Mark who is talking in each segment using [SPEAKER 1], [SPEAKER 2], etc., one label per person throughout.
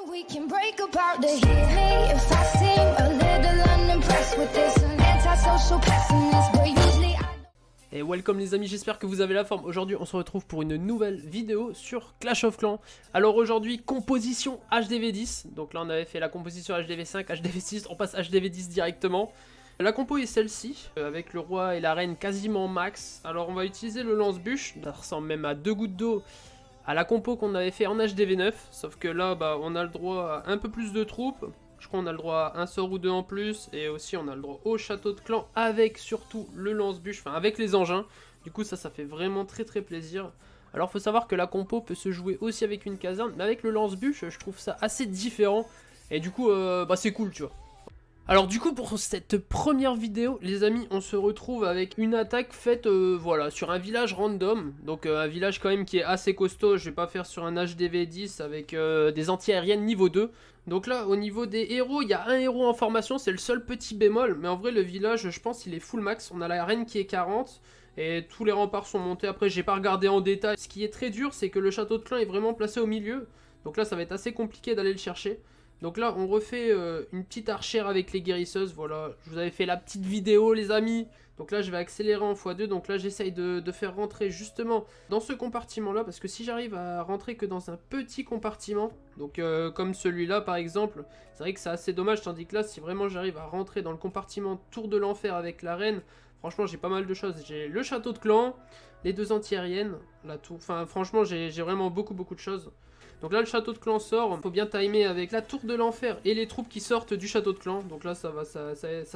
[SPEAKER 1] We can break apart to hit me if I seem a little unimpressed with this antisocial pessimist, but usually I don't.
[SPEAKER 2] Et welcome les amis, j'espère que vous avez la forme. Aujourd'hui on se retrouve pour une nouvelle vidéo sur Clash of Clans. Alors aujourd'hui composition HDV10. Donc là on avait fait la composition HDV5, HDV6, on passe HDV10 directement. La compo est celle-ci, avec le roi et la reine quasiment max. Alors on va utiliser le lance-bûche, ça ressemble même à 2 gouttes d'eau à la compo qu'on avait fait en HDV9. Sauf que là bah, on a le droit à un peu plus de troupes. Je crois qu'on a le droit à un sort ou deux en plus. Et aussi on a le droit au château de clan avec surtout le lance-bûche, enfin avec les engins. Du coup ça fait vraiment très plaisir. Alors faut savoir que la compo peut se jouer aussi avec une caserne. Mais avec le lance-bûche je trouve ça assez différent. Et du coup bah, c'est cool tu vois. Alors du coup pour cette première vidéo les amis on se retrouve avec une attaque faite voilà sur un village random. Donc un village quand même qui est assez costaud, je vais pas faire sur un HDV10 avec des anti-aériennes niveau 2. Donc là au niveau des héros il y a un héros en formation, c'est le seul petit bémol. Mais en vrai le village je pense il est full max, on a la reine qui est 40 et tous les remparts sont montés. Après j'ai pas regardé en détail. Ce qui est très dur c'est que le château de clan est vraiment placé au milieu. Donc là ça va être assez compliqué d'aller le chercher. Donc là on refait une petite archère avec les guérisseuses, voilà, je vous avais fait la petite vidéo les amis. Donc là je vais accélérer en x2, donc là j'essaye de faire rentrer justement dans ce compartiment là. Parce que si j'arrive à rentrer que dans un petit compartiment, donc comme celui-là par exemple, c'est vrai que c'est assez dommage. Tandis que là si vraiment j'arrive à rentrer dans le compartiment Tour de l'Enfer avec la reine, franchement j'ai pas mal de choses. J'ai le château de clan, les deux anti-aériennes, la tour, enfin franchement j'ai vraiment beaucoup de choses. Donc là le château de clan sort, il faut bien timer avec la tour de l'enfer et les troupes qui sortent du château de clan. Donc là ça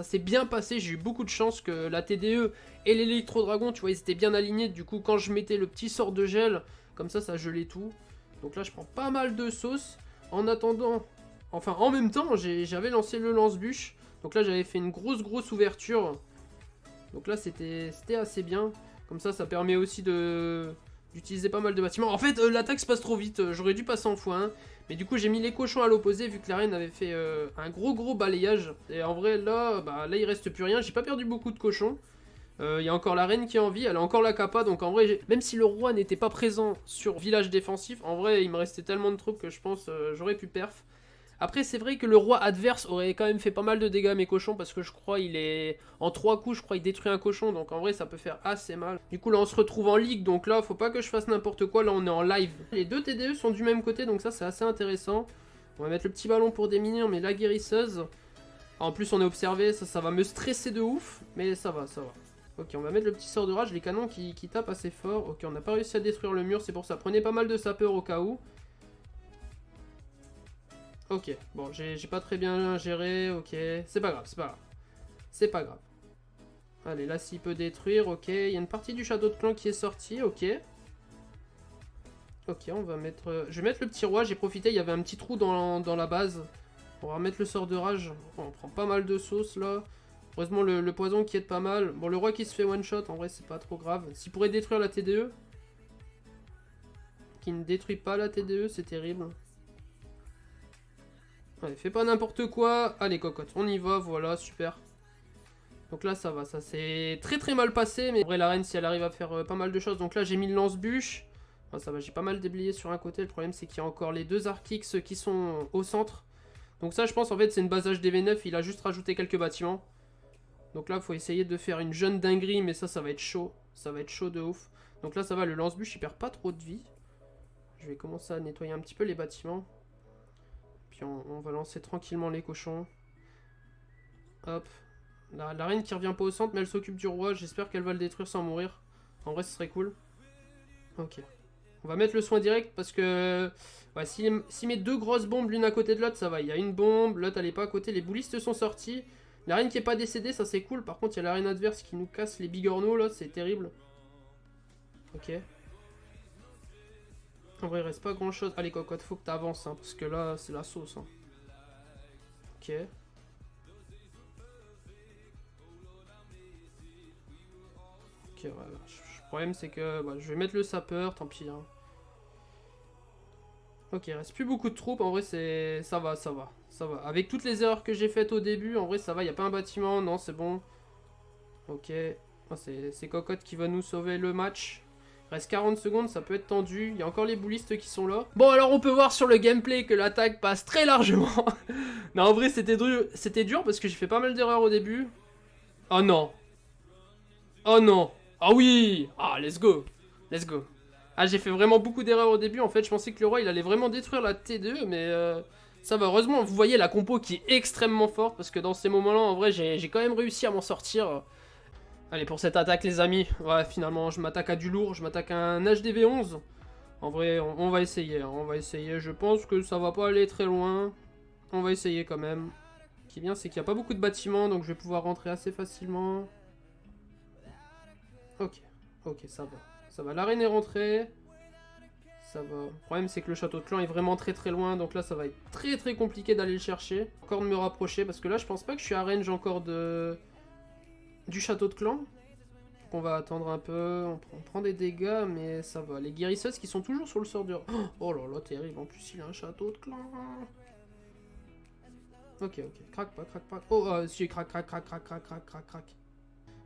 [SPEAKER 2] s'est bien passé, j'ai eu beaucoup de chance que la TDE et l'électro-dragon, tu vois, ils étaient bien alignés. Du coup quand je mettais le petit sort de gel, comme ça gelait tout. Donc là je prends pas mal de sauce. En attendant, enfin en même temps j'avais lancé le lance-bûche. Donc là j'avais fait une grosse ouverture. Donc là c'était assez bien. Comme ça permet aussi d'utiliser pas mal de bâtiments. En fait, l'attaque se passe trop vite. J'aurais dû passer en x1. Mais du coup, j'ai mis les cochons à l'opposé vu que la reine avait fait un gros balayage. Et en vrai, là, là, il reste plus rien. J'ai pas perdu beaucoup de cochons. Il y a encore la reine qui est en vie. Elle a encore la capa. Donc en vrai, même si le roi n'était pas présent sur village défensif, en vrai, il me restait tellement de troupes que je pense j'aurais pu perf. Après c'est vrai que le roi adverse aurait quand même fait pas mal de dégâts à mes cochons. Parce que je crois il est... En 3 coups je crois il détruit un cochon. Donc en vrai ça peut faire assez mal. Du coup là on se retrouve en ligue. Donc là faut pas que je fasse n'importe quoi. Là on est en live. Les deux TDE sont du même côté. Donc ça c'est assez intéressant. On va mettre le petit ballon pour déminer. On met la guérisseuse. En plus on est observé. Ça va me stresser de ouf. Mais ça va. Ok on va mettre le petit sort de rage. Les canons qui tapent assez fort. Ok on n'a pas réussi à détruire le mur. C'est pour ça. Prenez pas mal de sapeurs au cas où. Ok, bon, j'ai pas très bien géré, ok. C'est pas grave. C'est pas grave. Allez, là, s'il peut détruire, ok. Il y a une partie du château de clan qui est sortie, ok. Ok, on va mettre... Je vais mettre le petit roi, j'ai profité, il y avait un petit trou dans la base. On va remettre le sort de rage. On prend pas mal de sauce, là. Heureusement, le poison qui aide pas mal. Bon, le roi qui se fait one-shot, en vrai, c'est pas trop grave. S'il pourrait détruire la TDE... Qui ne détruit pas la TDE, c'est terrible. Allez, fais pas n'importe quoi. Allez, cocotte, on y va, voilà, super. Donc là, ça va, ça s'est très mal passé. Mais en vrai, la reine, si elle arrive à faire pas mal de choses. Donc là, j'ai mis le lance-bûche. Enfin, ça va, j'ai pas mal déblayé sur un côté. Le problème, c'est qu'il y a encore les deux Archix qui sont au centre. Donc ça, je pense, en fait, c'est une base HDV9. Il a juste rajouté quelques bâtiments. Donc là, il faut essayer de faire une jeune dinguerie. Mais ça va être chaud. Ça va être chaud de ouf. Donc là, ça va, le lance-bûche, il perd pas trop de vie. Je vais commencer à nettoyer un petit peu les bâtiments. Puis on va lancer tranquillement les cochons. Hop. La reine qui revient pas au centre, mais elle s'occupe du roi. J'espère qu'elle va le détruire sans mourir. En vrai, ce serait cool. Ok. On va mettre le soin direct parce que... Ouais, si met deux grosses bombes l'une à côté de l'autre, ça va. Il y a une bombe, l'autre elle est pas à côté. Les boulistes sont sortis. La reine qui est pas décédée, ça c'est cool. Par contre, il y a la reine adverse qui nous casse les bigorneaux là. C'est terrible. Ok. En vrai, il reste pas grand chose. Allez, cocotte, faut que t'avances, hein, parce que là, c'est la sauce. Hein. Ok. Ok, voilà. Le problème, c'est que bah, je vais mettre le sapeur, tant pis. Hein. Ok, il reste plus beaucoup de troupes. En vrai, ça va. Avec toutes les erreurs que j'ai faites au début, en vrai, ça va. Il n'y a pas un bâtiment. Non, c'est bon. Ok. Oh, c'est Cocotte qui va nous sauver le match. Reste 40 secondes, ça peut être tendu. Il y a encore les boulistes qui sont là. Bon, alors on peut voir sur le gameplay que l'attaque passe très largement. Non, en vrai, c'était dur parce que j'ai fait pas mal d'erreurs au début. Oh non. Oh non. Ah oui. Ah, let's go. Let's go. Ah, j'ai fait vraiment beaucoup d'erreurs au début. En fait, je pensais que le roi, il allait vraiment détruire la T2, mais ça va. Heureusement, vous voyez la compo qui est extrêmement forte parce que dans ces moments-là, en vrai, j'ai quand même réussi à m'en sortir. Allez, pour cette attaque, les amis, ouais, finalement, je m'attaque à du lourd, je m'attaque à un HDV11. En vrai, on va essayer, hein, on va essayer. Je pense que ça va pas aller très loin. On va essayer quand même. Ce qui est bien, c'est qu'il n'y a pas beaucoup de bâtiments, donc je vais pouvoir rentrer assez facilement. Ok, ok, ça va. Ça va, l'arène est rentrée. Ça va. Le problème, c'est que le château de clan est vraiment très très loin, donc là, ça va être très très compliqué d'aller le chercher. Encore de me rapprocher, parce que là, je pense pas que je suis à range encore du château de clan. Donc on va attendre un peu, on prend des dégâts, mais ça va. Les guérisseuses qui sont toujours sur le sort du... Oh là là, terrible, en plus il a un château de clan. Ok, ok, craque pas, craque pas. Oh, si, craque.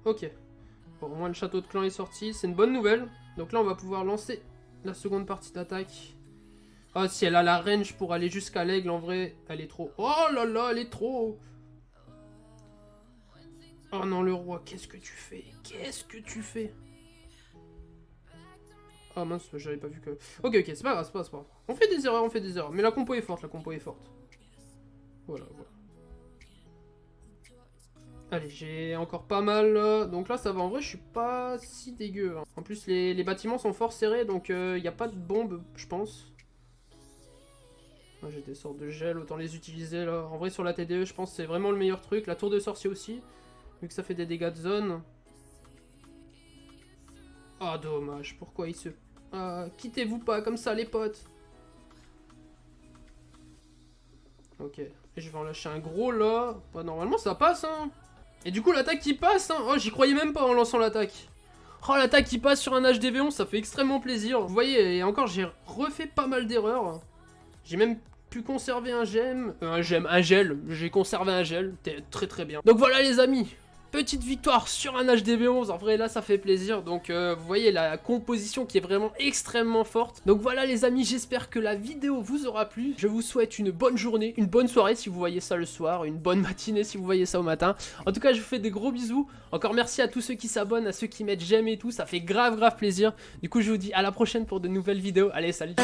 [SPEAKER 2] Ok. Bon, au moins le château de clan est sorti, c'est une bonne nouvelle. Donc là on va pouvoir lancer la seconde partie d'attaque. Oh, si elle a la range pour aller jusqu'à l'aigle, en vrai, elle est trop... Oh là là, elle est trop... Oh non, le roi, qu'est-ce que tu fais? Qu'est-ce que tu fais? Ah mince, j'avais pas vu que... Ok, ok, c'est pas grave, c'est pas grave. On fait des erreurs, mais la compo est forte, la compo est forte. Voilà, voilà. Allez, j'ai encore pas mal, donc là ça va, en vrai je suis pas si dégueu. Hein. En plus les bâtiments sont fort serrés, donc il n'y a pas de bombes, je pense. J'ai des sorts de gel, autant les utiliser là. En vrai sur la TDE, je pense que c'est vraiment le meilleur truc. La tour de sorcier aussi. Vu que ça fait des dégâts de zone. Ah, dommage. Pourquoi il se... Ah, quittez-vous pas comme ça, les potes. Ok. Et je vais en lâcher un gros, là. Bah, normalement, ça passe, hein. Et du coup, l'attaque qui passe, hein. Oh, j'y croyais même pas en lançant l'attaque. Oh, l'attaque qui passe sur un HDV11, ça fait extrêmement plaisir. Vous voyez, et encore, j'ai refait pas mal d'erreurs. J'ai même... pu conserver un gemme. Un gel. J'ai conservé un gel. Très très bien. Donc voilà, les amis. Petite victoire sur un HDV11, en vrai là ça fait plaisir, donc vous voyez la composition qui est vraiment extrêmement forte. Donc voilà les amis, j'espère que la vidéo vous aura plu, je vous souhaite une bonne journée, une bonne soirée si vous voyez ça le soir, une bonne matinée si vous voyez ça au matin. En tout cas je vous fais des gros bisous, encore merci à tous ceux qui s'abonnent, à ceux qui mettent j'aime et tout, ça fait grave plaisir. Du coup je vous dis à la prochaine pour de nouvelles vidéos, allez salut.